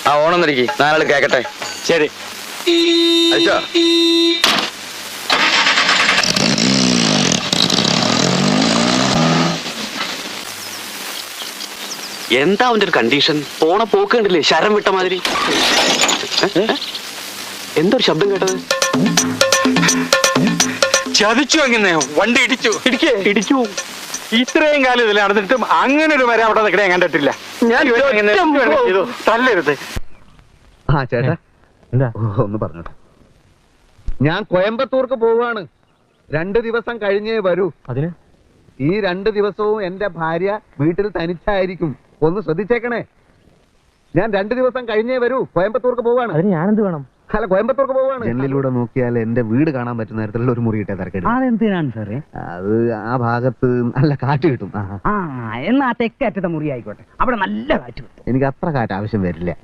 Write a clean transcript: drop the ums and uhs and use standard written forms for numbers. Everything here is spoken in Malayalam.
ആ ഓണന്നിരിക്കി, നാലാൾ കേക്കട്ടെ. ശരി. അയച്ചോ? എന്താ അവന്റെ ഒരു കണ്ടീഷൻ? പോണ പോക്ക് കണ്ടില്ലേ, ശരം വിട്ട മാതിരി. എന്തൊരു ശബ്ദം കേട്ടത്? ചതിച്ചു. അങ്ങനെ വണ്ടി ഇടിച്ചു. ഇടിച്ചു. ഇത്രയും കാലം ഇതിൽ നടന്നിട്ടും അങ്ങനെ ഒരു വരെ അവിടെ നിൽക്കണേ കണ്ടിട്ടില്ല. ഞാൻ തല്ലരുത്. ആ ചേട്ടാ, എന്താ ഒന്ന് പറഞ്ഞോട്ടെ. ഞാൻ കോയമ്പത്തൂർക്ക് പോവാണ്. 2 ദിവസം കഴിഞ്ഞേ വരൂ. അതിന്? ഈ 2 ദിവസവും എന്റെ ഭാര്യ വീട്ടിൽ തനിച്ചായിരിക്കും. ഒന്ന് ശ്രദ്ധിച്ചേക്കണേ. ഞാൻ 2 ദിവസം കഴിഞ്ഞേ വരൂ. കോയമ്പത്തൂർക്ക് പോവാണ്. അതിന് ഞാനെന്ത് വേണം? അല്ല, കോയമ്പത്തൂർക്ക് പോവാണ്. ജനലിലൂടെ നോക്കിയാൽ എന്റെ വീട് കാണാൻ പറ്റുന്ന തരത്തിലുള്ള ഒരു മുറി കിട്ടേ തരക്കേട്. അതെന്തിനാണ് സാറേ? അത് ആ ഭാഗത്ത് നല്ല കാറ്റ് കിട്ടും. എന്നാ തെക്കറ്റത്തെ മുറി ആയിക്കോട്ടെ, അവിടെ നല്ല കാറ്റ് കിട്ടും. എനിക്ക് അത്ര കാറ്റ് ആവശ്യം വരില്ല.